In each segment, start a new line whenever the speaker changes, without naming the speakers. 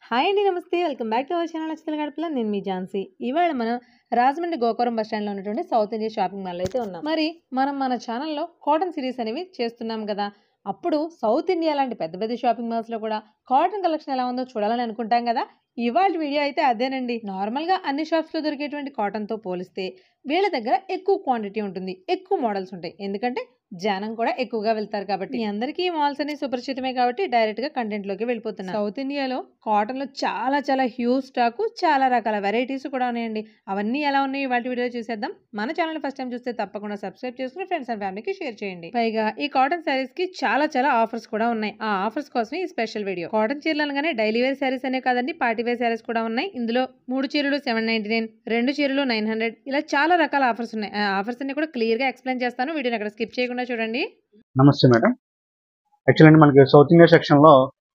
Hi అండి. నమస్తే. Welcome back to our channel నచ్చితల గడపల. నేను మీ ఝాన్సీ. ఇవాళ మనం రాజమండ్రి గోకవరం బస్ స్టాండ్లో ఉన్నటువంటి సౌత్ ఇండియా షాపింగ్ మాల్లో అయితే ఉన్నాం. మరి మనం మన ఛానల్లో కాటన్ సిరీస్ అనేవి చేస్తున్నాం కదా. అప్పుడు సౌత్ ఇండియా లాంటి పెద్ద పెద్ద షాపింగ్ మాల్స్లో కూడా కాటన్ కలెక్షన్ ఎలా ఉందో చూడాలని అనుకుంటాం కదా. ఇవాళ వీడియో అయితే అదేనండి. నార్మల్గా అన్ని షాప్స్లో దొరికేటువంటి కాటన్తో పోలిస్తే వీళ్ళ దగ్గర ఎక్కువ క్వాంటిటీ ఉంటుంది, ఎక్కువ మోడల్స్ ఉంటాయి. ఎందుకంటే జనం కూడా ఎక్కువగా వెళ్తారు కాబట్టి. మీ అందరికీ మాల్స్ అనేవి సుపరిచితమే కాబట్టి డైరెక్ట్ గా కంటెంట్ లోకి వెళ్ళిపోతున్నారు. సౌత్ ఇండియాలో కాటన్ లో చాలా చాలా హ్యూజ్ స్టాక్, చాలా రకాల వెరైటీస్ కూడా ఉన్నాయండి. అవన్నీ ఎలా ఉన్నాయి వాటి వీడియో చూసేద్దాం. మన ఛానల్ ఫస్ట్ టైం చూస్తే తప్పకుండా సబ్స్క్రైబ్ చేసుకుని ఫ్రెండ్స్ అండ్ ఫ్యామిలీకి షేర్ చేయండి. పైగా ఈ కాటన్ శారీస్ కి చాలా చాలా ఆఫర్స్ కూడా ఉన్నాయి. ఆ ఆఫర్స్ కోసమే ఈ స్పెషల్ వీడియో. కాటన్ చీరలు అనగానే డైలీ వేర్ శారీస్ అనే కాదండి, పార్టీ వేర్ శారీస్ కూడా ఉన్నాయి. ఇందులో 3 చీరలు 799, 2 చీరలు 900, ఇలా చాలా రకాల ఆఫర్స్ ఉన్నాయి. ఆ ఆఫర్స్ అన్ని కూడా క్లియర్ గా ఎక్స్ప్లెయిన్ చేస్తాను. వీడియోని అక్కడ స్కిప్ చేయకుండా చూడండి.
నమస్తే మేడం. యాక్చువల్లీ మనకి సౌత్ ఇండియా సెక్షన్ లో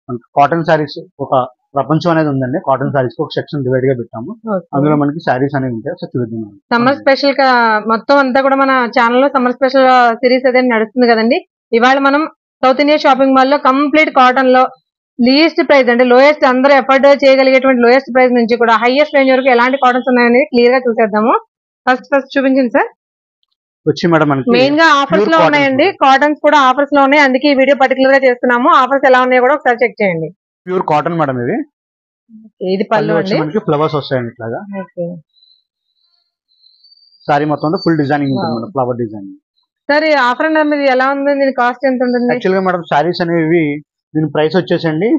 మనకి కాటన్ శారీస్ ఒక ప్రపంచం అనేది ఉందండి. కాటన్ శారీస్ ఒక సెక్షన్ డివైడ్ గా పెట్టాము. అందులో మనకి శారీస్ అనేవి ఉంటాయి. చూద్దాం.
సమ్మర్ స్పెషల్ గా మొత్తం అంతా కూడా మన ఛానల్ లో సమ్మర్ స్పెషల్ సిరీస్ అదే నడుస్తుంది కదండి. ఇవాళ మనం సౌత్ ఇండియా షాపింగ్ మాల్ లో కంప్లీట్ కాటన్ లో లీస్ట్ ప్రైస్ అంటే లోయెస్ట్ అందరూ ఎఫర్ట్ చేయగలిగేటువంటి లోయెస్ట్ ప్రైస్ నుంచి కూడా హైయెస్ట్ రేంజ్ వరకు ఎలాంటి కాటన్స్ ఉన్నాయని క్లియర్ గా చూసేద్దాము. ఫస్ట్ చూపించండి సార్.
వచ్చి మేడం మనకి
మెయిన్ గా ఆఫర్స్ లో ఉన్నాయండి. కాటన్స్ కూడా ఆఫర్స్ లో ఉన్నాయి, అందుకే ఈ వీడియో పర్టికులర్ గా చేస్తున్నాము. ఆఫర్స్ ఎలా ఉన్నాయో కూడా ఒకసారి చెక్ చేయండి.
ప్యూర్ కాటన్ మేడం ఇది.
ఇది పళ్ళు అండి.
మనకి ఫ్లవర్స్ వస్తాయండి ఇట్లాగా. సారీ మొత్తం ఫుల్ డిజైనింగ్ ఉంటుంది, ఫ్లవర్ డిజైనింగ్.
సార్ ఈ ఆఫర్ అనేది ఎలా ఉంది, దీని కాస్ట్ ఎంత ఉంటుంది?
యాక్చువల్ గా మేడం సారీస్ అనేవి దీని ప్రైస్ వచ్చేసండి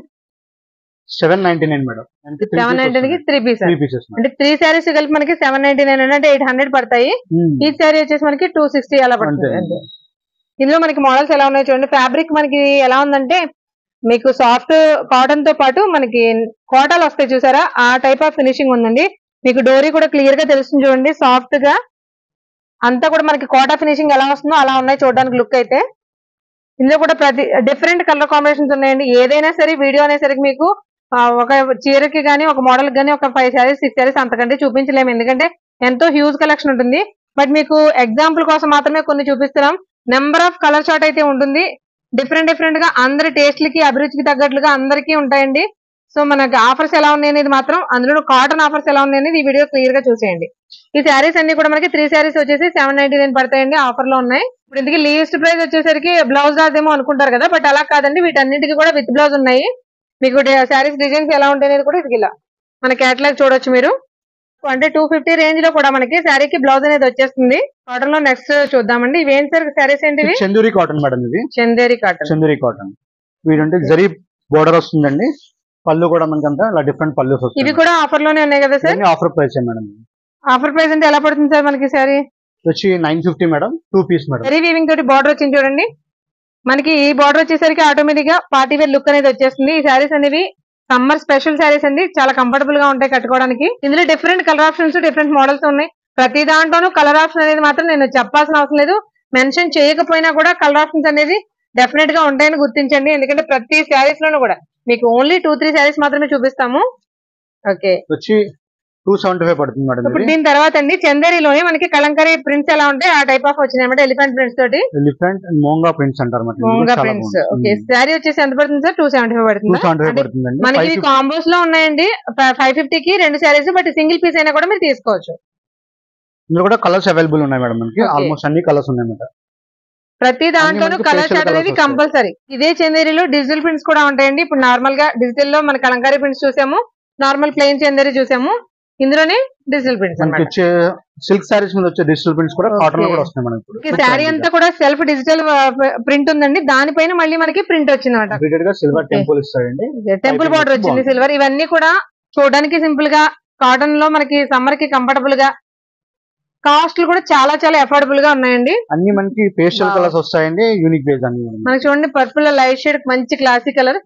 799 మేడం.
799 కి 3 పీసెస్ అంటే 3 శారీస్ కలిపి మనకి 799 అంటే 800 పడతాయి. ఈ శారీ వచ్చేసి మనకి 260 అలా పడుతుంది. ఇందులో మనకి మోడల్స్ ఎలా ఉన్నాయో చూడండి. ఫ్యాబ్రిక్ మనకి ఎలా ఉందంటే మీకు సాఫ్ట్ కాటన్ తో పాటు మనకి కోటాలు వస్తాయి చూసారా, ఆ టైప్ ఆఫ్ ఫినిషింగ్ ఉందండి. మీకు డోరీ కూడా క్లియర్ గా తెలుస్తుంది చూడండి. సాఫ్ట్ గా అంతా కూడా మనకి కోటా ఫినిషింగ్ ఎలా వస్తుందో అలా ఉన్నాయి చూడడానికి లుక్ అయితే. ఇందులో కూడా ప్రతి డిఫరెంట్ కలర్ కాంబినేషన్స్ ఉన్నాయండి. ఏదైనా సరే వీడియో అనేసరికి మీకు ఒక చీరకి గానీ ఒక మోడల్ గానీ ఒక 5 శారీస్ 6 శారీస్ అంతకంటే చూపించలేము, ఎందుకంటే ఎంతో హ్యూజ్ కలెక్షన్ ఉంటుంది. బట్ మీకు ఎగ్జాంపుల్ కోసం మాత్రమే కొన్ని చూపిస్తున్నాం. నెంబర్ ఆఫ్ కలర్ చార్ట్ అయితే ఉంటుంది. డిఫరెంట్ గా అందరి టేస్ట్లకి అభిరుచికి తగ్గట్లుగా అందరికీ ఉంటాయండి. సో మనకి ఆఫర్స్ ఎలా ఉన్నాయి అనేది మాత్రం, అందులో కాటన్ ఆఫర్స్ ఎలా ఉన్నాయి అనేది ఈ వీడియో క్లియర్ గా చూసేయండి. ఈ శారీస్ అన్ని కూడా మనకి 3 శారీస్ వచ్చేసి 799 పడతాయండి. ఆఫర్ లో ఉన్నాయి. ఇప్పుడు ఇందుకు లీస్ట్ ప్రైస్ వచ్చేసరికి బ్లౌజ్ రాదేమో అనుకుంటారు కదా, బట్ అలా కాదండి. వీటన్నిటికీ కూడా విత్ బ్లౌజ్ ఉన్నాయి. మీకు శారీస్ డిజైన్స్ ఎలా ఉంటాయి అనేది కూడా ఇది ఇలా మన క్యాటలాగ్ చూడొచ్చు మీరు. అంటే 250 రేంజ్ లో కూడా మనకి శారీకి బ్లౌజ్ అనేది వచ్చేస్తుంది. కాటన్ లో నెక్స్ట్ చూద్దామండి. ఇవేం సార్ శారీస్ ఏంటివి?
Chanduri cotton madam. ఇది
చందేరి కాటన్.
వీడంటే జరీ బోర్డర్ వస్తుందండి. పళ్ళు కూడా మనకి అంతా ఇలా డిఫరెంట్ పళ్ళు వస్తుంది.
ఇవి కూడా ఆఫర్ లోనే ఉన్నాయి కదా sir?
Offer price madam.
Offer price అంటే ఎలా పడుతుంది సార్ మనకి? శారీ
వచ్చి 950 మేడం. 2 పీస్ మేడం.
జరీ వీవింగ్ తోటి బార్డర్ వచ్చింది చూడండి. మనకి ఈ బార్డర్ వచ్చేసరికి ఆటోమేటిక్ గా పార్టీ వేర్ లుక్ అనేది వచ్చేస్తుంది. ఈ శారీస్ అనేవి సమ్మర్ స్పెషల్ శారీస్ అండి. చాలా కంఫర్టబుల్ గా ఉంటాయి కట్టుకోవడానికి. ఇందులో different colour options, different models ఉన్నాయి. ప్రతి దాంట్లోనూ కలర్ ఆప్షన్ అనేది మాత్రం నేను చెప్పాల్సిన అవసరం లేదు. మెన్షన్ చేయకపోయినా కూడా కలర్ ఆప్షన్స్ అనేది డెఫినెట్ గా ఉంటాయని గుర్తించండి. ఎందుకంటే ప్రతి శారీస్ లోనూ కూడా మీకు ఓన్లీ 2-3 శారీస్ మాత్రమే చూపిస్తాము. ఓకే,
వచ్చి 275 పడుతుంది మేడం.
ఇప్పుడు దీని తర్వాత అండి చందేరిలోనే మనకి కలంకారీ ప్రింట్స్ ఎలా ఉంటాయి ఆ టైప్ ఆఫ్ వచ్చినాయి అన్నమాట. ఎలిఫెంట్ ప్రింట్స్ తోటి.
ఎలిఫెంట్ మోంగా ప్రింట్స్ అంటారు.
మోంగా ప్రింట్స్. ఓకే, శారీ వచ్చేసి ఎంత పడుతుంది సార్? 275 పడుతుంది. మనకి కాంబోస్ లో ఉన్నాయండి. 550 కి 2 శారీస్, బట్ సింగిల్ పీస్ అయినా కూడా మీరు తీసుకోవచ్చు.
ఇందులో కూడా కలర్స్ అవైలబుల్ ఉన్నాయి మేడం. మనకి ఆల్మోస్ట్ అన్ని కలర్స్ ఉన్నాయి మేడం.
ప్రతి దాంట్లోనూ కలర్ చార్ట్ అనేది కంపల్సరీ. ఇదే చందేరిలో డిజిటల్ ప్రింట్స్ కూడా ఉంటాయండి. ఇప్పుడు నార్మల్ గా డిజిటల్ లో మన కలంకారీ ప్రింట్స్ చూసాము, నార్మల్ ప్లెయిన్ చందేరి చూసాము. ఇందులోనే డిజిటల్ ప్రింట్స్ అన్నమాట.
సిల్క్ సారీస్ మీద వచ్చే డిజిటల్ ప్రింట్స్ కూడా కాటన్ లో కూడా వస్తాయి మనకి.
శారీ అంతా కూడా సెల్ఫ్ డిజిటల్ ప్రింట్ ఉందండి. దానిపైన మళ్ళీ మనకి ప్రింట్ వచ్చిందన్నమాట.
సిల్వర్ టెంపుల్ ఇస్తాయండి,
టెంపుల్ బార్డర్ వచ్చింది సిల్వర్. ఇవన్నీ కూడా చూడడానికి సింపుల్ గా కాటన్ లో మనకి సమ్మర్ కి కంఫర్టబుల్ గా, కాస్ట్లు కూడా చాలా చాలా అఫోర్డబుల్ గా ఉన్నాయండి.
అన్ని మనకి పేస్టల్ కలర్స్ వస్తాయండి. యూనిక్ బేస్ అన్ని
మనకి చూడండి. పర్పుల్ లైట్ షేడ్ మంచి క్లాసిక్ కలర్.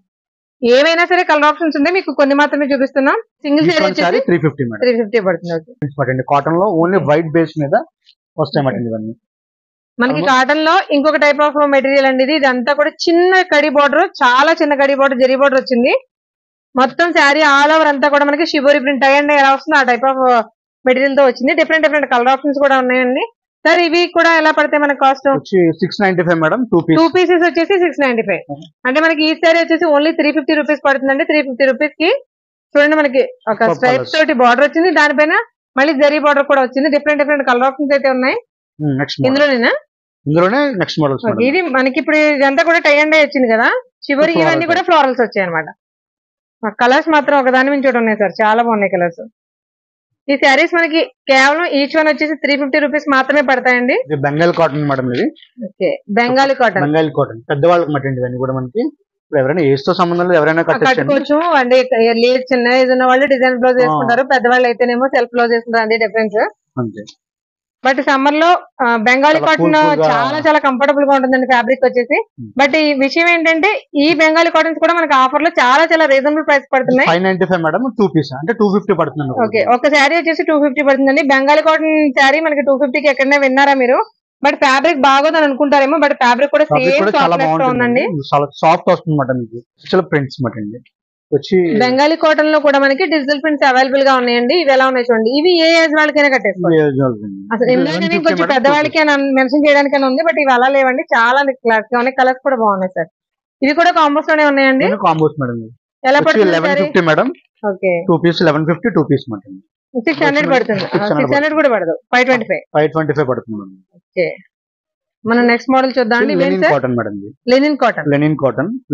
ఏవైనా సరే కలర్ ఆప్షన్స్ ఉంటాయి. మీకు కొన్ని మాత్రమే చూపిస్తున్నాం. సింగిల్ శారీ వచ్చేసి 350 పడుతుంది.
కాటన్ లో ఓన్లీ వైట్ బేస్ మీద వస్తాయి మేడం ఇవన్నీ.
మనకి కాటన్ లో ఇంకొక టైప్ ఆఫ్ మెటీరియల్ అండి. ఇదంతా కూడా చిన్న కడి బార్డర్, చాలా చిన్న కడి బార్డర్, జరీ బార్డర్ వచ్చింది. మొత్తం శారీ ఆల్ ఓవర్ అంతా కూడా మనకి షిబోరి ప్రింట్ అయ్యండి ఎలా వస్తుంది ఆ టైప్ ఆఫ్ మెటీరియల్ తో వచ్చింది. డిఫరెంట్ కలర్ ఆప్షన్స్ కూడా ఉన్నాయండి. సార్ ఇవి కూడా ఎలా పడతాయి మనకి కాస్ట్?
695 మేడం. 2
పీసెస్ వచ్చేసి 695. అంటే మనకి ఈ సారీ వచ్చేసి ఓన్లీ 350 రూపీస్ పడుతుందండి. 350 రూపీస్ కి చూడండి మనకి ఒక స్ట్రైప్స్ తోటి బార్డర్ వచ్చింది, దానిపైన మళ్ళీ జరీ బార్డర్ కూడా వచ్చింది. డిఫరెంట్ డిఫరెంట్ కలర్ ఆప్షన్స్ అయితే ఉన్నాయి.
ఇందులోనే నెక్స్ట్ మోడల్స్.
ఇది మనకి ఇప్పుడు ఇదంతా కూడా టై అండ్ డై వచ్చింది కదా, చివరి ఇవన్నీ కూడా ఫ్లోరల్స్ వచ్చాయి అనమాట. కలర్స్ మాత్రం ఒకదాని నుంచి ఒకటి ఉన్నాయి సార్, చాలా బాగున్నాయి కలర్స్. ఈ శారీస్ మనకి కేవలం ఈచ్ వన్ వచ్చేసి 350 రూపీస్ మాత్రమే పడతాయండి.
బెంగాల్ కాటన్ మేడం ఇది.
Okay, Bengali cotton.
Bengali cotton పెద్దవాళ్ళకి మటండి. ఇవన్నీ కూడా మనకి ఎవరైనా ఏజ్ తో సంబంధం లేదు, ఎవరైనా
కట్టుకోవచ్చు. అంటే చిన్న ఏజ్ ఉన్న వాళ్ళు డిజైన్ బ్లౌజ్ వేసుకుంటారు, పెద్దవాళ్ళు అయితేనేమో సెల్ఫ్ బ్లౌజ్ వేసుకుంటారు, అదే డిఫరెన్స్.
అంతే.
బట్ సమ్మర్ లో బెంగాలీ కాటన్ చాలా చాలా కంఫర్టబుల్ గా ఉంటుందండి ఫ్యాబ్రిక్ వచ్చేసి. బట్ ఈ విషయం ఏంటంటే ఈ బెంగాలీ కాటన్స్ కూడా మనకి ఆఫర్ లో చాలా చాలా రీజనబుల్ ప్రైస్ పడుతున్నాయి.
595 మేడం, 2 పీస్ అంటే 250 పడుతుంది.
ఓకే, ఒక శారీ వచ్చేసి 250 పడుతుందండి. బెంగాలీ కాటన్ శారీ మనకి 250 కి ఎక్కడైనా విన్నారా మీరు? బట్ ఫ్యాబ్రిక్ బాగోదని అనుకుంటారేమో, బట్ ఫ్యాబ్రిక్ కూడా సేమ్ సాఫ్ట్నెస్ తో ఉందండి.
సాఫ్ట్ వస్తుంది మాట మీకు. ప్రింట్స్ మాట అండి వచ్చి.
బెంగాలీ కాటన్ లో కూడా మనకి డిజిటల్ ప్రింట్స్ అవైలబుల్ గా ఉన్నాయండి. ఇవి ఎలా ఉన్నాయి చూడండి. ఇవి ఏ ఏజ్ వాళ్ళకైనా కట్టేసుకోవాలి. అసలు ఇందాకనే కొంచెం పెద్దవాళ్ళకి మెన్షన్ చేయడానికైనా ఉంది, బట్ ఇవి అలా లేవండి. చాలా క్లాస్ గా ఉన్నాయి, కలర్స్ కూడా బాగున్నాయి సార్. ఇవి కూడా కాంబోస్ లోనే ఉన్నాయండి.
Combos madam.
ఎలా పడుతుంది?
1150 madam.
Okay,
2 piece 1150, 2 piece madam.
600 పడుతుంది. 600 కూడా పడదు, 525
పడుతుంది మేడం.
ఓకే, మనం నెక్స్ట్ మోడల్ చూద్దాం అండి.
Linen cotton madam.
Linen cotton.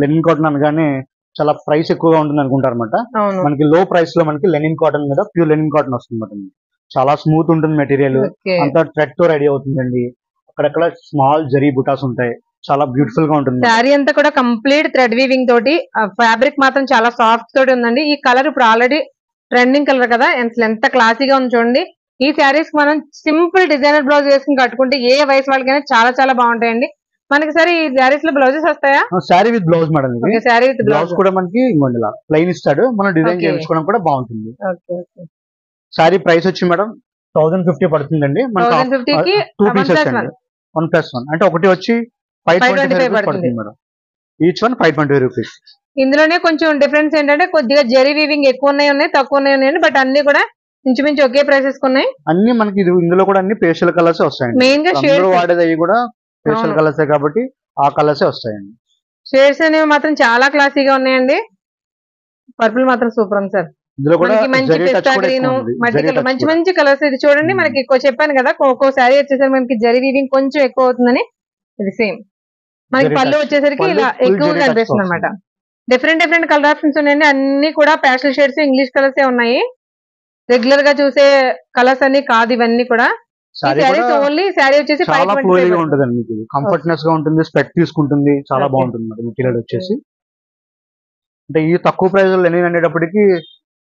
Linen cotton అనగానే చాలా ప్రైస్ ఎక్కువగా ఉంటుంది అనుకుంటారు అనమాట. మనకి లో ప్రైస్ లో మనకి లెనిన్ కాటన్ మీద ప్యూర్ లెనిన్ కాటన్ వస్తుంది అనమాట. చాలా స్మూత్ ఉంటుంది మెటీరియల్, అంతా థ్రెడ్ తో రెడీ అవుతుందండి. అక్కడక్కడ స్మాల్ జరీ బుటాస్ ఉంటాయి, చాలా బ్యూటిఫుల్ గా ఉంటుంది.
శారీ అంతా కూడా కంప్లీట్ థ్రెడ్ వీవింగ్ తోటి, ఫ్యాబ్రిక్ మాత్రం చాలా సాఫ్ట్ తోటి ఉందండి. ఈ కలర్ ఇప్పుడు ఆల్రెడీ ట్రెండింగ్ కలర్ కదా, ఎంత క్లాసీగా ఉంది చూడండి. ఈ శారీస్ మనం సింపుల్ డిజైనర్ బ్లౌజ్ వేసుకుని కట్టుకుంటే ఏ వయసు వాళ్ళకైనా చాలా చాలా బాగుంటాయండి. మనకి సరే ఈ శారీస్ లో బ్లౌజెస్ వస్తాయా?
Sari with blouse madam.
Sari with blouse
కూడా మనకి ప్లెయిన్ ఇస్తాడు, మనం డిజైన్ చేయించుకోవడం కూడా బాగుంటుంది. శారీ ప్రైస్ వచ్చి మేడం 1050 పడుతుందండి.
1050 కి
2 పీసెస్ అండి, 1+1 అంటే ఒకటి వచ్చి 525 పడుతుంది మేడం. Each one 520 rupees. ఇందులోనే
కొంచెం డిఫరెన్స్ ఏంటంటే కొద్దిగా జరీ వీవింగ్ ఎక్కువ ఉన్నాయి, తక్కువ ఉన్నాయండి. బట్ అన్ని కూడా ఇంచుమించు ఒకే ప్రైసెస్ ఉన్నాయి.
అన్ని మనకి ఇందులో కూడా అన్ని పేస్టల్ కలర్స్ వస్తాయండి.
మెయిన్ గా
వాడేది అవి కూడా పేస్టల్ కలర్స్ కాబట్టి ఆ కలర్స్ వస్తాయండి.
షేడ్స్ అనేవి మాత్రం చాలా క్లాసీగా ఉన్నాయండి. పర్పుల్ మాత్రం సూపర్ ఉంది సార్. మంచి పిస్తా గ్రీన్, మంచి మంచి కలర్స్. ఇది చూడండి, మనకి ఎక్కువ చెప్పాను కదా, ఒక్కో శారీ వచ్చేసరికి మనకి జరీ వీవింగ్ కొంచెం ఎక్కువ అవుతుందని. ఇది సేమ్ మనకి పళ్ళు వచ్చేసరికి ఇలా ఎక్కువగా కనిపిస్తుంది అనమాట. డిఫరెంట్ డిఫరెంట్ కలర్ ఆప్షన్స్ ఉన్నాయండి. అన్ని కూడా ప్యాస్టల్ షేడ్స్, ఇంగ్లీష్ కలర్స్ ఉన్నాయి. రెగ్యులర్ గా చూసే కలర్స్ అన్ని కాదు ఇవన్నీ కూడా. ఓన్లీ శారీ వచ్చేసి
చాలా ఫ్లోయిగా ఉంటుందండి, మీకు కంఫర్ట్నెస్ గా ఉంటుంది, స్పెట్ తీసుకుంటుంది, చాలా బాగుంటుంది మెటీరియల్ వచ్చేసి. అంటే ఈ తక్కువ ప్రైస్ లెనిన్ అనేటప్పటికి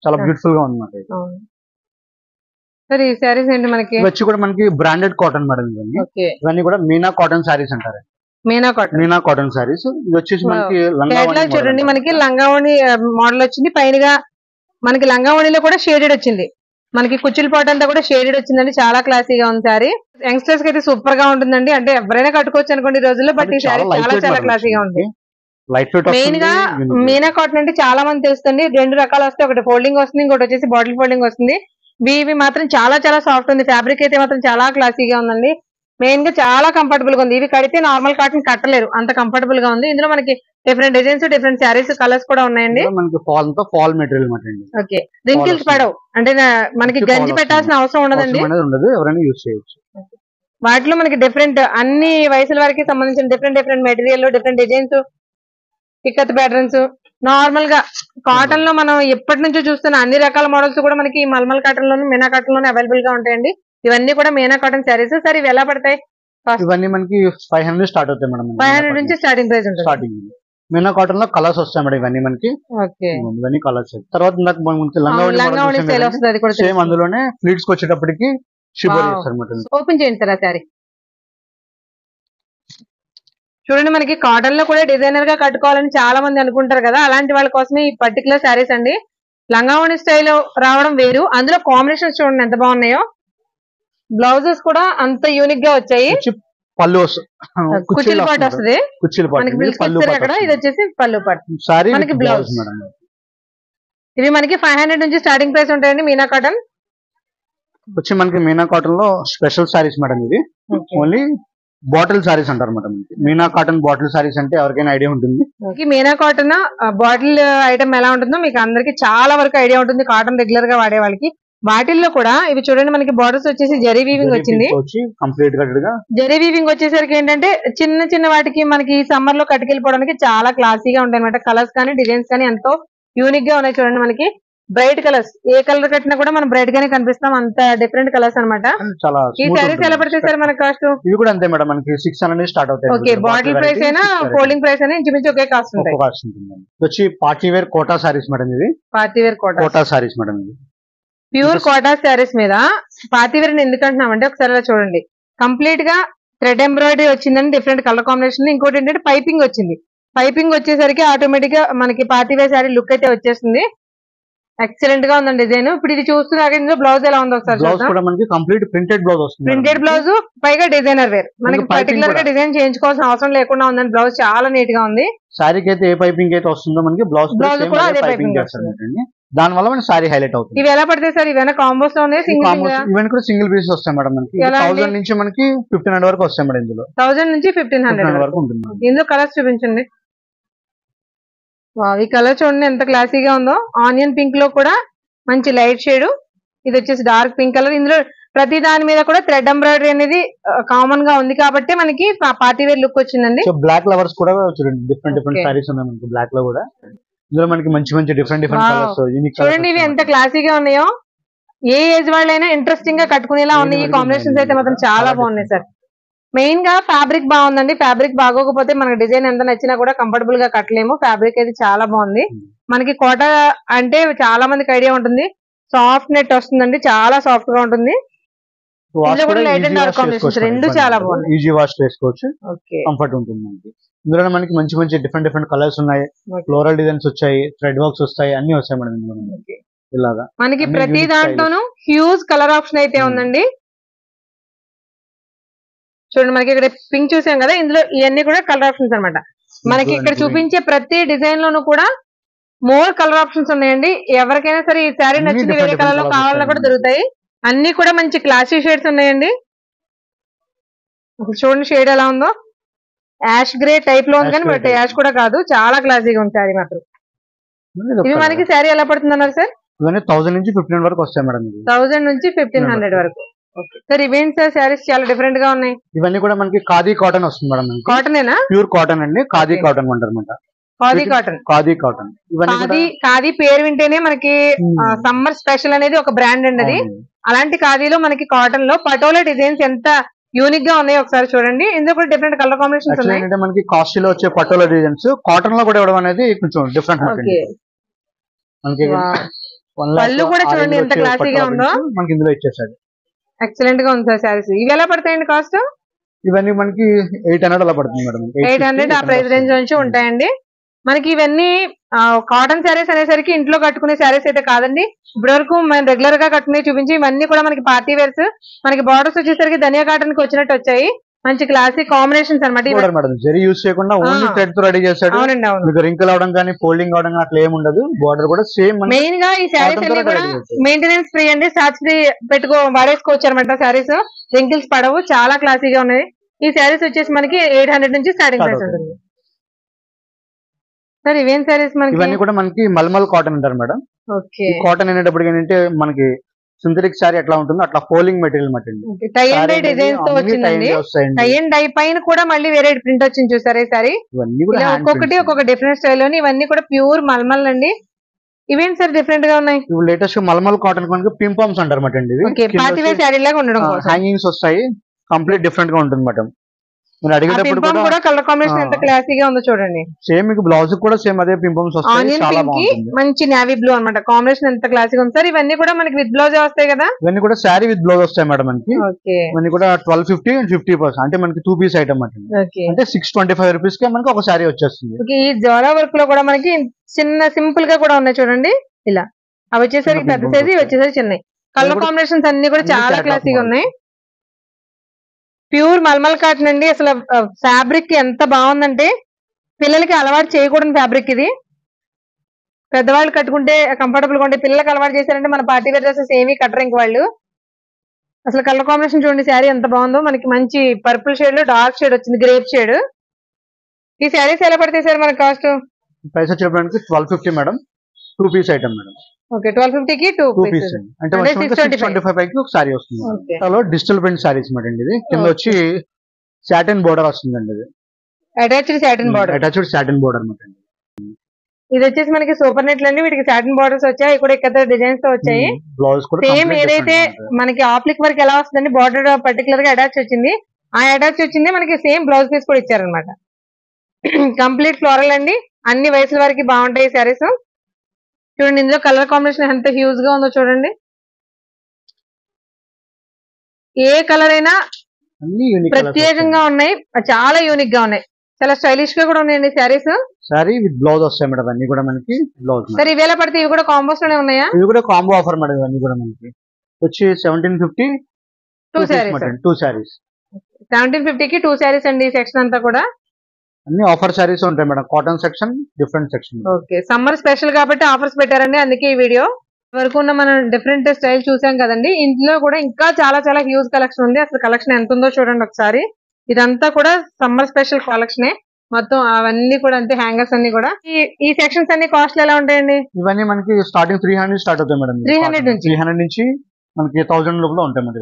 చాలా బ్యూటిఫుల్ గా ఉంది.
ఈ శారీస్ ఏంటి మనకి
వచ్చి కూడా మనకి బ్రాండెడ్ కాటన్ మేడం. ఇవన్నీ కూడా మీనా కాటన్ శారీస్ అంటారు. మీనా కాటన్ శారీస్. ఇది వచ్చేసి మనకి
చూడండి, మనకి లంగావణి మోడల్ వచ్చింది. పైనగా మనకి లంగావణిలో కూడా షేడెడ్ వచ్చింది. మనకి కుచ్చుల పాట అంతా కూడా షేడెడ్ వచ్చిందండి. చాలా క్లాసీగా ఉంది శారీ. యంగ్స్టర్స్ కి అయితే సూపర్ గా ఉంటుందండి. అంటే ఎవరైనా కట్టుకోవచ్చు అనుకోండి ఈ రోజుల్లో. బట్ ఈ శారీ చాలా చాలా క్లాసీగా ఉంది. మెయిన్ గా మీనా కాటన్ అంటే చాలా మంది తెలుస్తుంది. 2 రకాలు వస్తాయి, ఒకటి ఫోల్డింగ్ వస్తుంది, ఇంకోటి వచ్చేసి బాటిల్ ఫోల్డింగ్ వస్తుంది. ఇవి మాత్రం చాలా చాలా సాఫ్ట్ ఉంది. ఫ్యాబ్రిక్ అయితే మాత్రం చాలా క్లాసీగా ఉందండి. మెయిన్ గా చాలా కంఫర్టబుల్ గా ఉంది. ఇవి కడితే నార్మల్ కాటన్ కట్టలేరు, అంత కంఫర్టబుల్ గా ఉంది. ఇందులో మనకి different designs, different saris, colours కూడా ఉన్నాయండి.
Fall material.
ఓకే, రింకిల్స్ పడవు, అంటే మనకి గంజి పెట్టాల్సిన అవసరం ఉండదండి. వాటిలో మనకి డిఫరెంట్ అన్ని వయసుల వారికి సంబంధించిన different different material, different designs, ikat patterns. Normal గా కాటన్ లో మనం ఎప్పటి నుంచో చూస్తున్న అన్ని రకాల మోడల్స్ కూడా మనకి మల్మల్ కాటన్ లోను, మీనా కాటన్ లోనే అవైలబుల్ గా ఉంటాయండి. ఇవన్నీ కూడా మీనా కాటన్ శారీస్. సార్ ఇవి ఎలా పడతాయి?
ఇవన్నీ మనకి 500 స్టార్ట్ అవుతాయి మేడం.
500 నుంచి స్టార్టింగ్ ప్రైస్ ఉంటుంది.
మీనా కాటన్ లో కలర్స్ వస్తాయి మేడం. ఇవన్నీ మనకి ఇవన్నీ కలర్స్. తర్వాత సేమ్ అందులోనే ఫ్లీట్స్ వచ్చేటప్పటికి
ఓపెన్ చేయండి సార్ ఆ శారీ. చూడండి, మనకి కాటన్ లో కూడా డిజైనర్ గా కట్టుకోవాలని చాలా మంది అనుకుంటారు కదా, అలాంటి వాళ్ళ కోసమే ఈ పర్టికులర్ శారీస్ అండి. లంగావణి స్టైల్ రావడం వేరు, అందులో కాంబినేషన్స్ చూడండి ఎంత బాగున్నాయో. బ్లౌజెస్ కూడా అంత యూనిక్ గా వచ్చాయి.
పళ్ళు
కుచ్చిల పాటు వస్తుంది అక్కడ. ఇది వచ్చేసి పళ్ళు పాటు, మనకి బ్లౌజ్. ఇవి మనకి 500 నుంచి స్టార్టింగ్ ప్రైస్ ఉంటాయండి. మీనా కాటన్
వచ్చి మనకి మీనా కాటన్ లో స్పెషల్ సారీస్ మేడం. ఇది ఓన్లీ బాటిల్ సారీస్ అంటారు అనమాట. మీనా కాటన్ బాటిల్ సారీస్ అంటే ఎవరికైనా ఐడియా ఉంటుంది.
మీనా కాటన్ బాటిల్ ఐటమ్ ఎలా ఉంటుందో మీకు అందరికి చాలా వరకు ఐడియా ఉంటుంది, కాటన్ రెగ్యులర్ గా వాడే వాళ్ళకి. వాటిల్లో కూడా ఇవి చూడండి, మనకి బార్డర్స్ వచ్చేసి జరీ వీవింగ్ వచ్చింది.
కంప్లీట్ గా
జరీ వీవింగ్ వచ్చేసరికి ఏంటంటే చిన్న చిన్న వాటికి మనకి సమ్మర్ లో కట్టుకెళ్ళిపోవడానికి చాలా క్లాసీగా ఉంటాయి అనమాట. కలర్స్ కానీ డిజైన్స్ కానీ ఎంతో యూనిక్ గా ఉన్నాయి. చూడండి మనకి బ్రైట్ కలర్స్, ఏ కలర్ కట్టినా కూడా మనం బ్రైట్ గానే కనిపిస్తాం, అంత డిఫరెంట్ కలర్స్ అనమాట. ఈ సారీస్ ఎలా పడతాయి సార్ మనకి కాస్ట్?
ఇవి కూడా అంతే మేడం, మనకి 600 స్టార్ట్ అవుతాయి.
ఓకే, బాటిల్ ప్రైస్ అయినా ఫోల్డింగ్ ప్రైస్ అయినా ఇంచుమించు ఒకే కాస్ట్ ఉంటాయి.
వచ్చి party wear Kota saris madam. ఇవి
party wear
Kota saris madam. ఇవి
ప్యూర్ కోటా సారీస్ మీద పార్టీ వేర్ ఎందుకంటున్నామంటే ఒకసారి అలా చూడండి, కంప్లీట్ గా థ్రెడ్ ఎంబ్రాయిడరీ వచ్చిందని డిఫరెంట్ కలర్ కాంబినేషన్. ఇంకోటి ఏంటంటే పైపింగ్ వచ్చింది. పైపింగ్ వచ్చేసరికి ఆటోమేటిక్ గా మనకి పార్టీ వేర్ సారీ లుక్ అయితే వచ్చేస్తుంది. ఎక్సలెంట్ గా ఉందండి డిజైన్. ఇప్పుడు ఇది చూస్తున్నారు, ఇందులో బ్లౌజ్ ఎలా ఉందో ఒకసారి
బ్లౌజ్ కూడా మనకి కంప్లీట్ ప్రింటెడ్ బ్లౌజ్ వస్తుంది.
ప్రింటెడ్ బ్లౌజ్ పైగా డిజైనర్ వేర్, మనకి పర్టికులర్ గా డిజైన్ చేయించుకోవాల్సిన అవసరం లేకుండా ఉందండి. బ్లౌజ్ చాలా నీట్ గా ఉంది.
సారీకి అయితే ఏ పైపింగ్ అయితే వస్తుందో మనకి బ్లౌజ్
కూడా అదే పైపింగ్ చేస్తారు.
దాని వల్ల మనకి సారీ హైలైట్ అవుతుంది.
ఇవి ఎలా పడతాయి సార్? ఇవైనా కాంబోస్ లో ఉన్నాయి,
ఇవన్నీ కూడా సింగిల్ పీస్ వస్తాయి మేడం. మనకి 1000 నుంచి మనకి 1500 వరకు వస్తాయి మేడం. ఇందులో
1000 నుంచి 1500 వరకు ఉంటుంది. ఇందులో కలర్స్ చూపించండి. ఈ కలర్ చూడండి ఎంత క్లాసీగా ఉందో. ఆనియన్ పింక్ లో కూడా మంచి లైట్ షేడ్, ఇది వచ్చేసి డార్క్ పింక్ కలర్. ఇందులో ప్రతి దాని మీద కూడా థ్రెడ్ ఎంబ్రాయిడరీ అనేది కామన్ గా ఉంది కాబట్టి మనకి పార్టీ వేర్ లుక్ వచ్చిందండి.
బ్లాక్ లవర్స్ కూడా చూడండి, డిఫరెంట్ సారీస్ ఉన్నాయి మనకి బ్లాక్ లో కూడా. ఇందులో మనకి మంచి మంచి డిఫరెంట్ కలర్స్, యూనిక్
చూడండి ఇవి ఎంత క్లాసీగా ఉన్నాయో. ఏ ఏజ్ వాళ్ళైనా ఇంట్రెస్టింగ్ గా కట్టుకునేలా ఉన్నాయి. ఈ కాంబినేషన్స్ అయితే మాత్రం చాలా బాగున్నాయి సార్. మెయిన్ గా ఫ్యాబ్రిక్ బాగుందండి. ఫ్యాబ్రిక్ బాగోకపోతే మనకి డిజైన్ ఎంత నచ్చినా కూడా కంఫర్టబుల్ గా కట్టలేము. ఫ్యాబ్రిక్ అయితే చాలా బాగుంది. మనకి కోట అంటే చాలా మందికి ఐడియా ఉంటుంది, సాఫ్ట్ నెట్ వస్తుందండి, చాలా సాఫ్ట్ గా ఉంటుంది. లైట్ అండ్ డార్క్ కాంబినేషన్స్ రెండు చాలా బాగుంది.
ఈజీ వాష్ చేసుకోవచ్చు, కంఫర్ట్ ఉంటుంది మనకి. ఇందులో మనకి మంచి మంచి డిఫరెంట్ కలర్స్ ఉన్నాయి, ఫ్లోరల్ డిజైన్స్ వచ్చాయి, థ్రెడ్ వర్క్స్ వస్తాయి, అన్ని వస్తాయి మేడం ఇందులో. ఇలాగా
మనకి ప్రతి దాంట్లోనూ హ్యూజ్ కలర్ ఆప్షన్ అయితే ఉందండి. చూడండి మనకి ఇక్కడ పింక్ చూసాం కదా, ఇందులో ఇవన్నీ కూడా కలర్ ఆప్షన్స్ అనమాట. మనకి ఇక్కడ చూపించే ప్రతి డిజైన్ లోనూ కూడా మోర్ కలర్ ఆప్షన్స్ ఉన్నాయండి. ఎవరికైనా సరే ఈ శారీ నచ్చింది వేరే కలర్ లో కావాలన్నా కూడా దొరుకుతాయి. అన్ని కూడా మంచి క్లాసీ షేడ్స్ ఉన్నాయండి. చూడండి షేడ్ ఎలా ఉందో, యాష్ గ్రే టైప్ లో ఉంది కానీ బట్ యాష్ కూడా కాదు, చాలా క్లాసీగా ఉంది శారీ మాత్రం. ఇవి మనకి శారీ ఎలా పడుతుంది అన్నారు సార్?
1000 నుంచి 1500 వరకు వస్తాయి మేడం.
1000 నుంచి 1500 వరకు. సార్ ఇవేంటి సార్ శారీస్ చాలా డిఫరెంట్ గా ఉన్నాయి?
ఇవన్నీ కూడా మనకి ఖాదీ కాటన్ వస్తుంది మేడం.
కాటనేనా?
ప్యూర్ కాటన్ అండి, ఖాదీ కాటన్ అంటారు అనమాట.
ఖాదీ కాటన్.
ఖాదీ కాటన్
ఖాదీ పేరు వింటేనే మనకి సమ్మర్ స్పెషల్ అనేది ఒక బ్రాండ్ అండి అది. అలాంటి ఖాదీలో మనకి కాటన్ లో పటోలా డిజైన్స్ ఎంత యూనిక్ గా ఉన్నాయో ఒకసారి చూడండి. ఇందులో కూడా డిఫరెంట్ కలర్ కాంబినేషన్స్ ఉన్నాయి.
మనకి కాస్ట్లీలో వచ్చే పటోలా డిజైన్స్ కాటన్ లో కూడా ఇవ్వడం అనేది కొంచెం డిఫరెంట్. మనకి
పళ్ళు కూడా చూడండి ఎంత క్లాసీగా ఉందో,
మనకి ఇందులో ఇచ్చేసాడు.
ఎక్సలెంట్ గా ఉంది సార్ శారీస్. ఇవి ఎలా పడతాయండి కాస్ట్?
ఇవన్నీ మనకి 800 అలా పడుతుంది మేడం.
800 ఆ ప్రైస్ రేంజ్ నుంచి ఉంటాయండి. మనకి ఇవన్నీ కాటన్ శారీస్ అనేసరికి ఇంట్లో కట్టుకునే శారీస్ అయితే కాదండి. ఇప్పటి వరకు మనం రెగ్యులర్ గా కట్టుకునే చూపించి ఇవన్నీ కూడా మనకి పార్టీ వేర్స్. మనకి బార్డర్స్ వచ్చేసరికి ధనియా కాటన్ కి వచ్చినట్టు వచ్చాయి. మంచి క్లాసిక్ కాంబినేషన్స్ అనమాట.
యూస్ చేయకుండా ఓన్లీ థ్రెడ్ తో రెడీ చేశాడు.
అవునండి, అవును.
రింకిల్ అవడం కానీ ఫోల్డింగ్ అవడం కానీ అట్లా ఏమి ఉండదు. బార్డర్ కూడా సేమ్.
మెయిన్ గా ఈ శారీస్ అన్ని కూడా మెయింటెనెన్స్ ఫ్రీ అండి, స్టార్చ్ ఫ్రీ వాడేసుకోవచ్చు అనమాట. శారీస్ రింకిల్స్ పడవు, చాలా క్లాసీగా ఉన్నాయి. ఈ శారీస్ వచ్చేసి మనకి 800 నుంచి స్టార్టింగ్ ప్రైస్ ఉంటుంది. సార్ ఇవేం శారీస్ మనకి?
ఇవన్నీ కూడా మనకి మల్మల్ కాటన్ అంటారు మేడం.
ఓకే.
కాటన్ అనేటప్పుడు ఏంటంటే మనకి సింథటిక్ సారీ ఎట్లా ఉంటుందో అట్లా ఫోల్డింగ్ మెటీరియల్ మాట.
టై అండ్ డై డిజైన్స్ తో వచ్చిందండి. టై అండ్ డై పైన కూడా మళ్ళీ వేరే ప్రింట్ వచ్చింది చూసారా ఈ సారీ. ఒక్కొక్కటి ఒక్కొక్క డిఫరెంట్ స్టైల్ లోని. ఇవన్నీ కూడా ప్యూర్ మల్మల్ అండి. ఇవేంటి సార్ డిఫరెంట్ గా ఉన్నాయి?
లేటెస్ట్ మల్మల్ కాటన్ మనకి పింపామ్స్ అంటారు మాట అండి.
పార్టీ వేర్ శారీ లాగా ఉండడం,
హ్యాంగింగ్స్ వస్తాయి, కంప్లీట్ డిఫరెంట్ గా ఉంటుంది మేడం.
అడిగేటప్పుడు కూడా కలర్ కాంబినేషన్ ఎంత క్లాసీగా ఉందో చూడండి.
సేమ్ మీకు బ్లౌజ్ కూడా సేమ్ అదే పింపమ్స్ వస్తాయి, చాలా బాగుంటుంది.
మంచి నేవీ బ్లూ అన్నమాట. కాంబినేషన్ ఎంత క్లాసీగా ఉంది సార్. ఇవన్నీ కూడా మనకి విత్ బ్లౌజ్ వస్తాయి కదా?
ఇవన్నీ కూడా శారీ విత్ బ్లౌజ్ వస్తాయి మేడం మనకి. ఇవన్నీ కూడా 1250 and 50% అంటే మనకి 2 పీస్ ఐటమ్ అంటే 625 రూపీస్ కి మనకి ఒక శారీ వచ్చేస్తుంది.
ఈ జోరా వర్క్ లో కూడా మనకి చిన్న సింపుల్ గా కూడా ఉన్నాయి చూడండి. ఇలా అవి వచ్చేసరికి పెద్ద సైజు, ఇవి వచ్చేసరికి చిన్నవి. కలర్ కాంబినేషన్స్ అన్ని కూడా చాలా క్లాసీగా ఉన్నాయి. ప్యూర్ మల్మల్ కాటన్ అండి. అసలు ఫ్యాబ్రిక్ ఎంత బాగుందంటే పిల్లలకి అలవాటు చేయకూడని ఫ్యాబ్రిక్ ఇది. పెద్దవాళ్ళు కట్టుకుంటే కంఫర్టబుల్ గా ఉంటే పిల్లలకి అలవాటు చేశారంటే మన పార్టీ వేర్ డ్రెస్సెస్ ఏమీ కట్టరు ఇంక వాళ్ళు. అసలు కలర్ కాంబినేషన్ చూడండి, శారీ ఎంత బాగుందో. మనకి మంచి పర్పుల్ షేడ్ లో డార్క్ షేడ్ వచ్చింది, గ్రేప్ షేడ్. ఈ శారీస్ ఎలా పడతాయి సార్ మనకి కాస్ట్?
ప్రైస్ వచ్చేటప్పటికి 1250 madam, 2 piece item madam.
Okay, 1250 కి 2 పీస్
అంటే 625 పైకి ఒక సారీ వస్తుంది. అలా డిజిటల్ ప్రింట్ సారీస్ మేడం. ఇది కింద వచ్చి సాటిన్ బోర్డర్ వస్తుందండి. ఇది
అటాచ్డ్
సాటిన్ బోర్డర్ అనమాట.
ఇది వచ్చేసి మనకి సూపర్ నెట్లు అండి. వీటికి సాటిన్ బోర్డర్స్ వచ్చాయి, ఇక్కడ ఇక్కడ డిజైన్స్ తో వచ్చాయి.
బ్లౌజ్ కూడా
సేమ్ ఏదైతే మనకి ఆప్లిక్ వర్క్ ఎలా వస్తుందండి, బార్డర్ పర్టికులర్ గా అటాచ్ వచ్చింది. ఆ అటాచ్ వచ్చింది మనకి సేమ్ బ్లౌజ్ పీస్ కూడా ఇచ్చారనమాట. కంప్లీట్ ఫ్లోరల్ అండి, అన్ని వయసుల వరకు బాగుంటాయి ఈ శారీస్. చూడండి ఇందులో కలర్ కాంబినేషన్ ఎంత హ్యూజ్ గా ఉందో చూడండి. ఏ కలర్ అయినా ప్రత్యేకంగా ఉన్నాయి, చాలా యూనిక్ గా ఉన్నాయి, చాలా స్టైలిష్ గా కూడా ఉన్నాయండి శారీస్.
సారీ విత్ బ్లౌజ్ వస్తాయి మేడం, అన్ని కూడా మనకి బ్లౌజ్.
సరే ఇవేళ పడితే ఇవి కూడా కాంబోస్ లోనే ఉన్నాయా?
ఇవి కూడా కాంబో ఆఫర్ మేడం. ఇవన్నీ కూడా మనకి వచ్చి 1750
2
సారీస్.
1750 కి 2 శారీస్ అండి. ఈ సెక్షన్ అంతా కూడా
అన్ని ఆఫర్ సారీస్ ఉంటాయి madam. Cotton section, different section.
Okay, summer special కాబట్టి ఆఫర్స్ పెట్టారండి, అందుకే ఈ వీడియో వరకు ఉన్న మనం డిఫరెంట్ స్టైల్ చూసాం కదండి. ఇంట్లో కూడా ఇంకా చాలా చాలా హ్యూజ్ కలెక్షన్ ఉంది. అసలు కలెక్షన్ ఎంత ఉందో చూడండి ఒకసారి. ఇదంతా కూడా సమ్మర్ స్పెషల్ కలెక్షనే మొత్తం. అవన్నీ కూడా అంతే, హ్యాంగర్స్ అన్ని కూడా. ఈ సెక్షన్స్ అన్ని కాస్ట్ ఎలా ఉంటాయండి?
ఇవన్నీ మనకి స్టార్టింగ్ 300 స్టార్ట్ అవుతాయి మేడం. 300 నుంచి మనకి 1000 లోపల ఉంటాయి మేడం.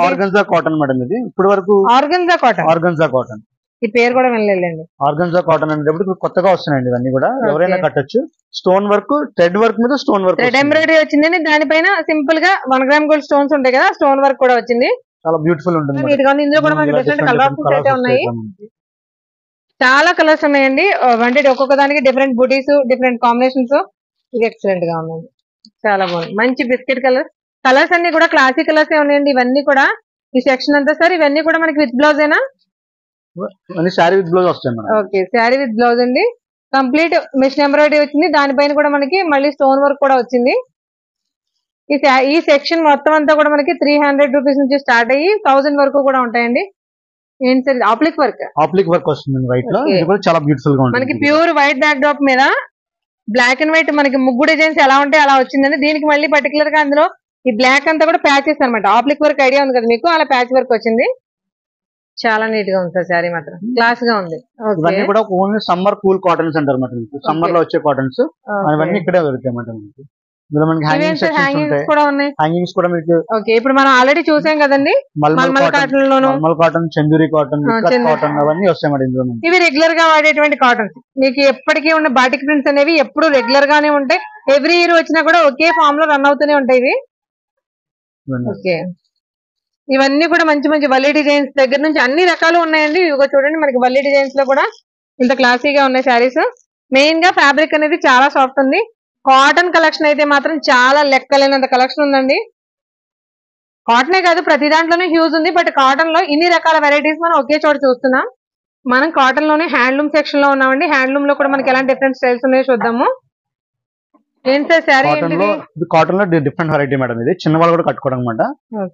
Organza cotton madam. ఇది ఇప్పుడు వరకు ఆర్గన్జా కాటన్
ఈ పేరు కూడా వినలేదండి.
ఆర్గన్జా కాటన్ అనేటప్పుడు కొత్తగా వస్తున్నాయండి ఇవన్నీ కూడా. ఎవరైనా కట్టొచ్చు. స్టోన్ వర్క్, థ్రెడ్ వర్క్ మీద స్టోన్ వర్క్,
థ్రెడ్ ఎంబ్రాయిడరీ వచ్చిందండి. దానిపైన సింపుల్ గా 1 గ్రామ్ గోల్డ్ స్టోన్స్ ఉంటాయి కదా, స్టోన్ వర్క్ కూడా వచ్చింది.
చాలా బ్యూటిఫుల్ ఉంటుంది.
ఇందులో కూడా మనకి డిఫరెంట్ కలర్ ఆప్షన్స్ అయితే ఉన్నాయి. చాలా కలర్స్ ఉన్నాయండి. అంటే ఒక్కొక్క దానికి డిఫరెంట్ బుటీస్, డిఫరెంట్ కాంబినేషన్స్. ఇది ఎక్సలెంట్ గా ఉంది, చాలా బాగుంది. మంచి బిస్కెట్ కలర్స్ అన్ని కూడా క్లాసిక్ కలర్స్ ఉన్నాయండి. ఇవన్నీ కూడా ఈ సెక్షన్ అంతా సార్, ఇవన్నీ కూడా మనకి విత్ బ్లౌజ్ ఏనా?
శారీ విత్ బ్లౌజ్ వస్తాయి madam.
Okay, sari with blouse అండి. కంప్లీట్ మిషన్ ఎంబ్రాయిడరీ వచ్చింది, దానిపైన కూడా మనకి మళ్ళీ స్టోన్ వర్క్ కూడా వచ్చింది. ఈ సెక్షన్ మొత్తం అంతా కూడా మనకి 300 రూపీస్ నుంచి స్టార్ట్ అయ్యి 1000 వరకు కూడా ఉంటాయండి. ఏంటి సార్? ఆప్లిక్ వర్క్
వస్తుంది వైట్ లో. ఇది కూడా చాలా బ్యూటిఫుల్ గా ఉంటుంది.
మనకి ప్యూర్ వైట్ బ్యాక్ డ్రాప్ మీద బ్లాక్ అండ్ వైట్ మనకి ముగ్గు డిజైన్స్ ఎలా ఉంటాయి అలా వచ్చిందండి. దీనికి మళ్ళీ పర్టికులర్ గా అందులో ఈ బ్లాక్ అంతా కూడా ప్యాచెస్ అనమాట. ఆప్లిక్ వర్క్ ఐడియా ఉంది కదా మీకు, అలా ప్యాచ్ వర్క్ వచ్చింది. చాలా నీట్ గా ఉంది సార్ శారీ, మాత్రం క్లాస్ గా ఉంది.
ఇవన్నీ కూడా ఓన్లీ సమ్మర్ కూల్ కాటన్స్ అంటారు అన్నమాట. సమ్మర్ లో వచ్చే కాటన్స్ అవన్నీ ఇక్కడే దొరుకుతాయి అన్నమాట. ఇందులో మనకి హ్యాంగింగ్స్ కూడా మీకు.
ఓకే, ఇప్పుడు మనం ఆల్రెడీ చూసాం కదండి మల్మల్ కాటన్ లోను,
malmal cotton, Chanderi cotton, cotton అవన్నీ వస్తాయి మేడం ఇందులో.
ఇవి రెగ్యులర్ గా వాడేటువంటి కాటన్స్. మీకు ఎప్పటికీ ఉన్న బాటిక్ ప్రింట్స్ అనేవి ఎప్పుడు రెగ్యులర్ గానే ఉంటాయి. ఎవ్రీ ఇయర్ వచ్చినా కూడా ఒకే ఫామ్ లో రన్ అవుతూనే ఉంటాయి ఇవి. ఓకే, ఇవన్నీ కూడా మంచి మంచి వల్లీ డిజైన్స్ దగ్గర నుంచి అన్ని రకాలు ఉన్నాయండి. ఇవి చూడండి మనకి వల్లీ డిజైన్స్ లో కూడా ఇంత క్లాసీగా ఉన్నాయి శారీస్. మెయిన్ గా ఫ్యాబ్రిక్ అనేది చాలా సాఫ్ట్ ఉంది. కాటన్ కలెక్షన్ అయితే మాత్రం చాలా లెక్కలేనంత కలెక్షన్ ఉందండి. కాటనే కాదు, ప్రతి దాంట్లోనే హ్యూజ్ ఉంది. బట్ కాటన్ లో ఇన్ని రకాల వెరైటీస్ మనం ఒకే చోట చూస్తున్నాం. మనం కాటన్ లోనే హ్యాండ్లూమ్ సెక్షన్ లో ఉన్నామండి. హ్యాండ్లూమ్ లో కూడా మనకి ఎలాంటి డిఫరెంట్ స్టైల్స్ ఉన్నాయో చూద్దాము. ఏంటి సార్ శారీ?
కాటన్ లో డిఫరెంట్ వెరైటీ మేడం. ఇది చిన్న వాళ్ళు కూడా కట్టుకోవడం అనమాట.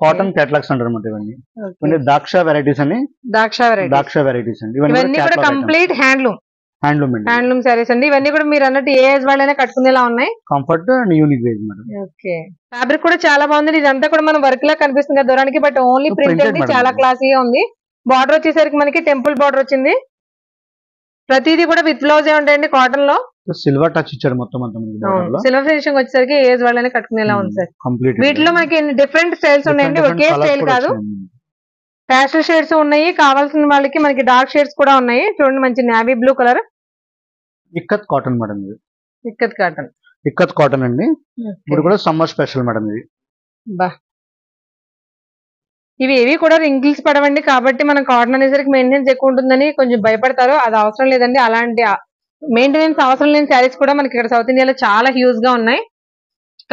కాటన్ కేటలాగ్స్ అంటారు అనమాట. ఇవన్నీ ద్రాక్ష వెరైటీస్ అని. ద్రాక్ష వెరైటీస్ అండి.
ఇవన్నీ కూడా కంప్లీట్ హ్యాండ్లూమ్ శారీస్ అండి. ఇవన్నీ కూడా మీరు అన్నట్టు ఏ ఏజ్ వాళ్ళైనా కట్టుకునేలా ఉన్నాయి.
కంఫర్ట్ అండ్ యూనిక్ వేజ్ మేడం.
ఓకే, ఫ్యాబ్రిక్ కూడా చాలా బాగుంది. ఇదంతా కూడా మనం వర్క్ లా కనిపిస్తుంది కదా దూరానికి, బట్ ఓన్లీ ప్రింట్ అండి. చాలా క్లాసీగా ఉంది. బార్డర్ వచ్చేసరికి మనకి టెంపుల్ బార్డర్ వచ్చింది. ప్రతిదీ కూడా విత్ బ్లౌజ్ ఉంటాయండి. కాటన్ లో
సిల్వర్ టచ్ ఇచ్చారు మొత్తం.
సిల్వర్ ఫినిషింగ్ వచ్చేసరికి ఏజ్ వాళ్ళని కట్టుకునేలా ఉంది సార్. వీటిలో మనకి డిఫరెంట్ స్టైల్స్ ఉన్నాయండి, ఒకే స్టైల్ కాదు. ప్యాస్టల్ షేడ్స్ ఉన్నాయి. కావాల్సిన వాళ్ళకి మనకి డార్క్ షేడ్స్ కూడా ఉన్నాయి. చూడండి మంచి navy blue colour.
Ikat cotton madam. ఇది ఇక్కత్ కాటన్ అండి. ఇప్పుడు కూడా సమ్మర్ స్పెషల్ మేడం ఇది.
ఇవి ఏవి కూడా రింకిల్స్ పడవండి, కాబట్టి మనం కాటన్ అనేసరికి మెయింటెనెన్స్ ఎక్కువ ఉంటుందని కొంచెం భయపడతారు. అది అవసరం లేదండి. అలాంటి మెయింటెనెన్స్ అవసరం లేని శారీస్ కూడా మనకి ఇక్కడ సౌత్ ఇండియాలో చాలా హ్యూజ్ గా ఉన్నాయి.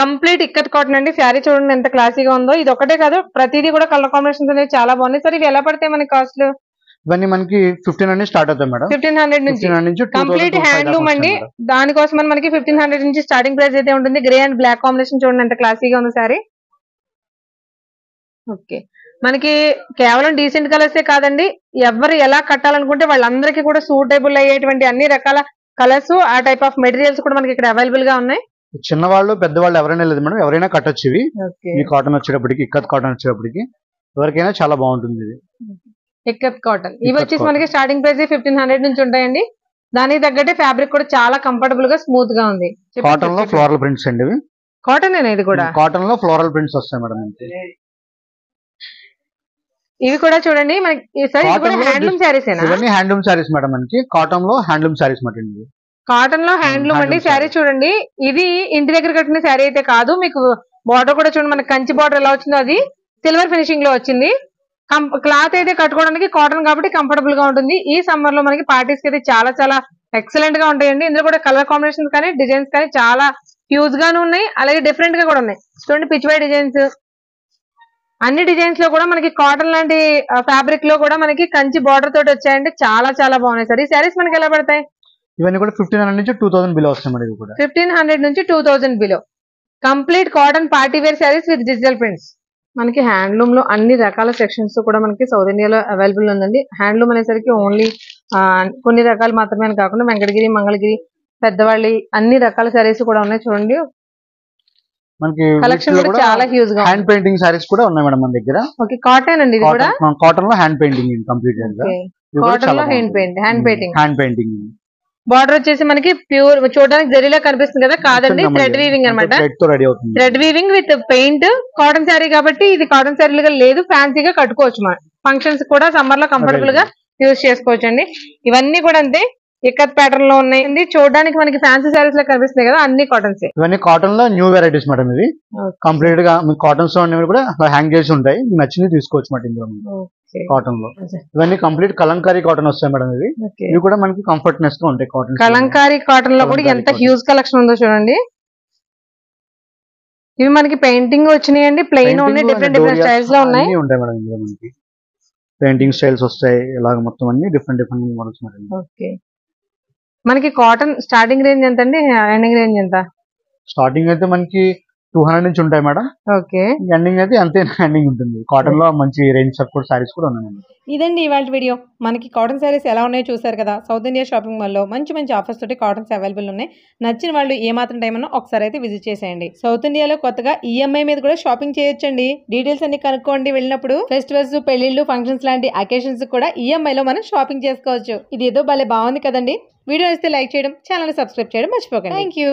కంప్లీట్ ఇక్కత్ కాటన్ అండి. శారీ చూడండి ఎంత క్లాసీగా ఉందో. ఇది ఒకటే కాదు, ప్రతిదీ కూడా కలర్ కాంబినేషన్స్ అనేవి చాలా బాగున్నాయి. సార్ ఇవి ఎలా పడతాయి మనకి కాస్ట్?
ఇవన్నీ మనకి 1500 స్టార్ట్ అవుతాయి మేడం.
1500 నుంచి కంప్లీట్ హ్యాండ్లూమ్ అండి. దానికోసం మనకి 1500 నుంచి స్టార్టింగ్ ప్రైస్ అయితే ఉంటుంది. గ్రే అండ్ బ్లాక్ కాంబినేషన్ చూడండి ఎంత క్లాసీగా ఉంది శారీ. ఓకే, మనకి కేవలం డీసెంట్ కలర్సే కాదండి, ఎవరు ఎలా కట్టాలనుకుంటే వాళ్ళందరికీ కూడా సూటబుల్ అయ్యేటువంటి అన్ని రకాల కలర్స్, ఆ టైప్ ఆఫ్ మెటీరియల్స్ కూడా మనకి ఇక్కడ అవైలబుల్ గా ఉన్నాయి.
చిన్నవాళ్ళు పెద్దవాళ్ళు ఎవరైనా లేదు మేడం, ఎవరైనా కట్టొచ్చు ఇవి.
ఓకే
ఈ కాటన్ వచ్చేటప్పటికి, ఇక్కత్ కాటన్ వచ్చేటప్పటికి ఎవరికైనా చాలా బాగుంటుంది ఇది.
ఇక్కత్ కాటన్ ఇవి
ఇక్కత్
వచ్చేసి
cotton.
మనకి స్టార్టింగ్ ప్రైస్ 1500 నుంచి ఉంటాయండి. దానికి తగ్గట్టే ఫ్యాబ్రిక్ కూడా చాలా కంఫర్టబుల్ గా స్మూత్ గా ఉంది.
కాటన్ లో ఫ్లోరల్ ప్రింట్స్ అండి ఇవి.
కాటన్ ఇది కూడా.
కాటన్ లో ఫ్లోరల్ ప్రింట్స్ వస్తాయి మేడం మనకి.
ఇవి కూడా చూడండి మనకి హ్యాండ్లూమ్ శారీస్
ఇవన్నీ హ్యాండ్లూమ్ శారీస్ మేడం మనకి. కాటన్ లో హ్యాండ్లూమ్ శారీస్ మాట అండి.
కాటన్ లో హ్యాండ్లూమ్ అండి. శారీ చూడండి, ఇది ఇంటి దగ్గర కట్టిన శారీ అయితే కాదు. మీకు బార్డర్ కూడా చూడండి, మనకి కంచి బార్డర్ ఎలా వచ్చిందో అది సిల్వర్ ఫినిషింగ్ లో వచ్చింది. క్లాత్ అయితే కట్టుకోవడానికి కాటన్ కాబట్టి కంఫర్టబుల్ గా ఉంటుంది. ఈ సమ్మర్ లో మనకి పార్టీస్ కి అయితే చాలా చాలా ఎక్సలెంట్ గా ఉంటాయండి. ఇందులో కూడా కలర్ కాంబినేషన్స్ కానీ డిజైన్స్ కానీ చాలా హ్యూజ్ గాను ఉన్నాయి, అలాగే డిఫరెంట్ గా కూడా ఉన్నాయి. చూడండి పిచ్వై డిజైన్స్, అన్ని డిజైన్స్ లో కూడా మనకి కాటన్ లాంటి ఫ్యాబ్రిక్ లో కూడా మనకి కంచి బార్డర్ తోటి వచ్చాయండి. చాలా చాలా బాగున్నాయి సార్. ఈ శారీస్ మనకి ఎలా పడతాయి?
ఇవన్నీ కూడా 1500 నుంచి 2000 బిలో వస్తాయి మేడం. ఇవి కూడా
1500 నుంచి 2000 below complete cotton party wear sarees with digital prints. మనకి హ్యాండ్లూమ్ లో అన్ని రకాల సెక్షన్స్ కూడా మనకి సౌత్ ఇండియాలో అవైలబుల్ ఉందండి. హ్యాండ్లూమ్ అనేసరికి ఓన్లీ కొన్ని రకాలు మాత్రమే కాకుండా వెంకటగిరి, మంగళగిరి, పెద్దవాళ్ళి అన్ని రకాల శారీస్ కూడా ఉన్నాయి. చూడండి
మనకి
కలెక్షన్ కూడా చాలా హ్యూజ్ గా.
హ్యాండ్ పెయింటింగ్ సారీస్ కూడా ఉన్నాయి మేడం మన దగ్గర.
ఓకే కాటన్ అండి ఇది కూడా.
కాటన్ లో హ్యాండ్ పెయింటింగ్ కంప్లీట్ గా.
కాటన్ లో హ్యాండ్
పెయింటింగ్.
బార్డర్ వచ్చేసి మనకి ప్యూర్ చూడడానికి జరీలా కనిపిస్తుంది కదా, కాదండి థ్రెడ్ వీవింగ్ అనమాట. Thread weaving with paint. Cotton sari కాబట్టి ఇది కాటన్ శారీలుగా లేదు, ఫ్యాన్సీగా కట్టుకోవచ్చు. మనం ఫంక్షన్స్ కూడా సమ్మర్ లో కంఫర్టబుల్ గా యూజ్ చేసుకోవచ్చు అండి. ఇవన్నీ కూడా అంతే ఇక్కత్ ప్యాటర్న్ లో ఉన్నాయి. చూడడానికి మనకి ఫ్యాన్సీ శారీస్ లా కనిపిస్తున్నాయి కదా, అన్ని కాటన్స్.
ఇవన్నీ కాటన్ లో న్యూ వెరైటీస్ మేడం. ఇవి కంప్లీట్ గా మీకు కాటన్స్ లో కూడా హ్యాంగ్ చేసి ఉంటాయి, నచ్చింది తీసుకోవచ్చు మేడం ఇందులో. కాటన్ లో ఇవన్నీ కంప్లీట్ కలంకారీ కాటన్ వస్తాయి మేడం. ఇవి కూడా మనకి కంఫర్ట్నెస్ గా ఉంటాయి. కాటన్
కలంకారీ కాటన్ లో కూడా ఎంత హ్యూజ్ కలెక్షన్ ఉందో చూడండి. ఇవి మనకి పెయింటింగ్ వచ్చినాయండి, ప్లెయిన్ ఉన్నాయి, డిఫరెంట్ డిఫరెంట్ స్టైల్స్ లో ఉన్నాయి.
ఉంటాయి మేడం ఇందులో మనకి. పెయింటింగ్ స్టైల్స్ వస్తాయి, ఇలాగ మొత్తం అన్ని different different models madam.
Okay మనకి కాటన్ స్టార్టింగ్ రేంజ్ ఎంత అండి, ఎండింగ్ రేంజ్ ఎంత?
స్టార్టింగ్ అయితే మనకి 200 నుంచి ఉంటాయి మేడం.
ఓకే
ఎండింగ్ అయితే అంతే ఎండింగ్ ఉంటుంది. కాటన్ లో మంచి రేంజ్ సపోర్ట్ సారీస్ కూడా ఉన్నాయి.
ఇదండి ఇవాళ వీడియో. మనకి కాటన్ శారీస్ ఎలా ఉన్నాయో చూసారు కదా. సౌత్ ఇండియా షాపింగ్ మాల్లో మంచి మంచి ఆఫర్స్ తోటి కాటన్స్ అవైలబుల్ ఉన్నాయి. నచ్చిన వాళ్ళు ఏ మాత్రం టైం అన్నా ఒకసారి అయితే విజిట్ చేసేయండి. సౌత్ ఇండియాలో కొత్తగా ఈఎంఐ మీద కూడా షాపింగ్ చేయొచ్చండి. డీటెయిల్స్ అన్ని కనుక్కోండి వెళ్ళినప్పుడు. ఫెస్టివల్స్, పెళ్లిళ్ళు, ఫంక్షన్స్ లాంటి అకేషన్స్ కూడా ఈఎంఐ లో మనం షాపింగ్ చేసుకోవచ్చు. ఇది ఏదో భలే బాగుంది కదండి. వీడియో ఇస్తే లైక్ చేయడం, ఛానల్ సబ్స్క్రైబ్ చేయడం మర్చిపోకండి. Thank you.